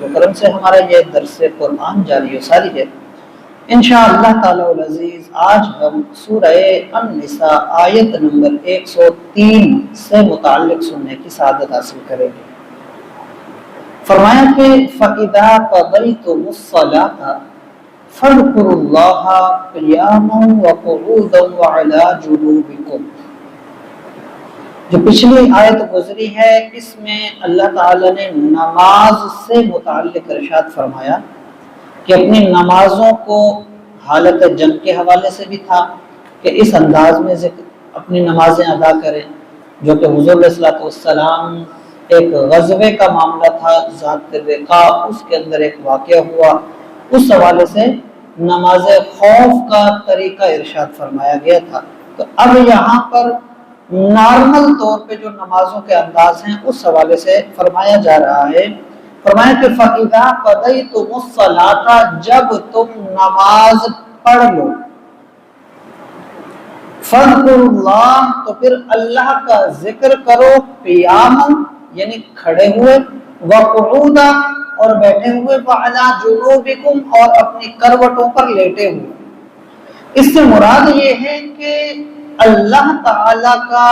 و کرم سے ہمارا یہ درس قرآن جاری و ساری ہے انشاءاللہ تعالی العزیز۔ آج ہم سورہ النساء آیت نمبر 103 سے متعلق سننے کی سعادت حاصل کریں گے۔ فرمایا کہ فَإِذَا قَضَيْتُمُ الصَّلَاةَ فَاذْكُرُوا اللَّهَ قِيَامًا وَقُعُودًا وَعَلَى جُنُوبِكُمْ۔ جو پچھلی آیت گزری ہے اس میں اللہ تعالی نے نماز سے متعلق ارشاد فرمایا کہ اپنی نمازوں کو حالت جنگ کے حوالے سے بھی تھا کہ اس انداز میں اپنی نمازیں ادا کریں، جو کہ حضور علیہ الصلوۃ والسلام ایک غزوے کا معاملہ تھا، ذات الرقاع، اس کے اندر ایک واقعہ ہوا، اس حوالے سے نماز خوف کا طریقہ ارشاد فرمایا گیا تھا۔ تو اب یہاں پر نارمل طور پہ جو نمازوں کے انداز ہیں اس حوالے سے فرمایا جا رہا ہے۔ فرمایا کہ فَإِذَا قَضَيْتُمُ الصَّلَاةَ، جب تم نماز پڑھ لو، فَاذْكُرُوا اللَّهَ، تو پھر اللہ کا ذکر کرو، قیامًا یعنی کھڑے ہوئے، وقعودا اور بیٹھے ہوئے، وعلی جنوبکم اور اپنی کروٹوں پر لیٹے ہوئے۔ اس سے مراد یہ ہے کہ اللہ تعالی کا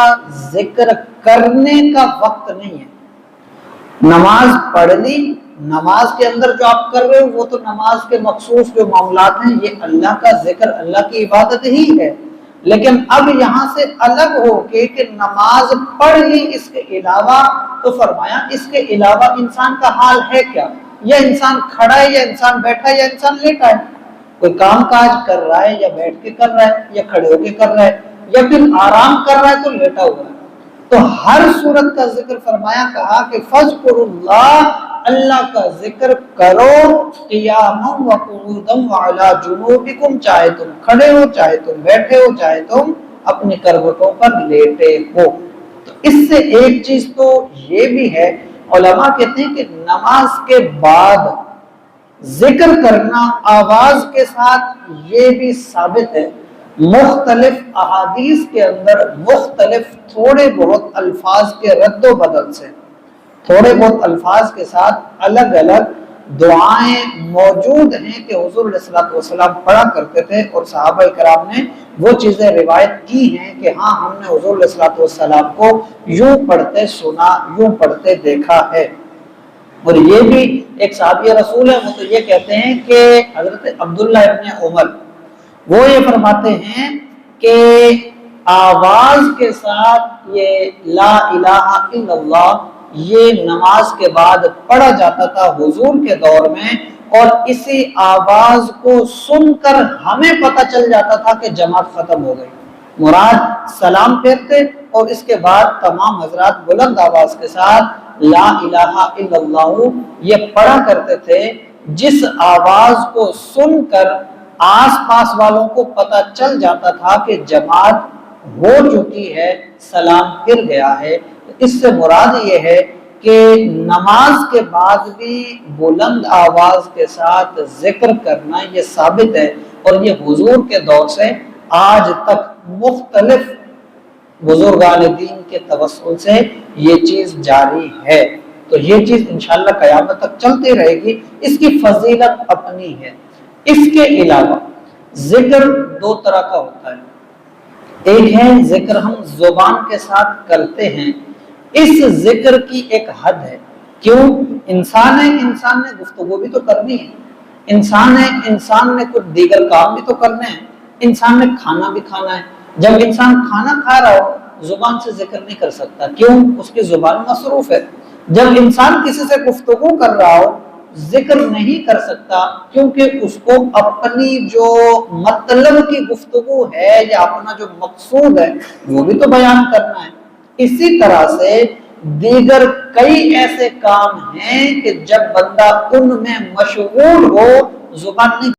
ذکر کرنے کا وقت نہیں ہے۔ نماز پڑھ لی، نماز کے اندر جو آپ کر رہے ہو وہ تو نماز کے مخصوص جو معاملات ہیں یہ اللہ کا ذکر، اللہ کی عبادت ہی ہے، لیکن اب یہاں سے الگ ہو کے کہ نماز پڑھ لی اس کے علاوہ، تو فرمایا اس کے علاوہ انسان کا حال ہے کیا؟ یا انسان کھڑا ہے، یا انسان بیٹھا ہے، یا انسان لیٹا ہے، کوئی کام کاج کر رہا ہے یا بیٹھ کے کر رہا ہے یا کھڑے ہو کے کر رہا ہے یا پھر آرام کر رہا ہے تو لیٹا ہوا ہے۔ تو ہر صورت کا ذکر فرمایا، کہا کہ فَاذْكُرُوا اللَّهَ، اللہ کا ذکر کرو، قیامًا وقعودا وعلی جنوبکم، چاہے تم کھڑے ہو، چاہے تم بیٹھے ہو، چاہے تم اپنی کروٹوں پر لیٹے ہو۔ تو اس سے ایک چیز تو یہ بھی ہے، علماء کہتے ہیں کہ نماز کے بعد ذکر کرنا آواز کے ساتھ یہ بھی ثابت ہے، مختلف احادیث کے اندر مختلف تھوڑے بہت الفاظ کے رد و بدل سے، تھوڑے بہت الفاظ کے ساتھ الگ الگ دعائیں موجود ہیں کہ حضور علیہ الصلوۃ والسلام پڑھا کرتے تھے، اور صحابہ کرام نے وہ چیزیں روایت کی ہیں کہ ہاں ہم نے حضور علیہ الصلوۃ والسلام کو یوں پڑھتے سنا، یوں پڑھتے دیکھا ہے۔ اور یہ بھی ایک صحابی رسول ہے، وہ تو یہ کہتے ہیں کہ حضرت عبداللہ ابن عمر وہ یہ فرماتے ہیں کہ آواز کے ساتھ یہ لا الہ الا اللہ یہ نماز کے بعد پڑھا جاتا تھا حضور کے دور میں، اور اسی آواز کو سن کر ہمیں پتہ چل جاتا تھا کہ جماعت ختم ہو گئی۔ مراد سلام پھیرتے اور اس کے بعد تمام حضرات بلند آواز کے ساتھ لا الہ الا اللہ یہ پڑھا کرتے تھے، جس آواز کو سن کر آس پاس والوں کو پتہ چل جاتا تھا کہ جماعت ہو چکی ہے، سلام پھر گیا ہے۔ اس سے مراد یہ ہے کہ نماز کے بعد بھی بلند آواز کے ساتھ ذکر کرنا یہ ثابت ہے، اور یہ حضور کے دور سے آج تک مختلف بزرگان دین کے توسل سے یہ چیز جاری ہے۔ تو یہ چیز انشاءاللہ قیامت تک چلتی رہے گی، اس کی فضیلت اپنی ہے۔ اس کے علاوہ ذکر دو طرح کا ہوتا ہے، ایک ہے ذکر ہم زبان کے ساتھ کرتے ہیں، اس ذکر کی ایک حد ہے، کیوں؟ انسان ہے، انسان نے گفتگو بھی تو کرنی ہے، انسان ہے، انسان نے کچھ دیگر کام بھی تو کرنے ہیں، انسان نے کھانا بھی کھانا ہے۔ جب انسان کھانا کھا رہا ہو زبان سے ذکر نہیں کر سکتا، کیوں؟ اس کی زبان مصروف ہے۔ جب انسان کسی سے گفتگو کر رہا ہو ذکر نہیں کر سکتا، کیونکہ اس کو اپنی جو مطلب کی گفتگو ہے یا اپنا جو مقصود ہے وہ بھی تو بیان کرنا ہے۔ اسی طرح سے دیگر کئی ایسے کام ہیں کہ جب بندہ ان میں مشغول ہو زبان نہیں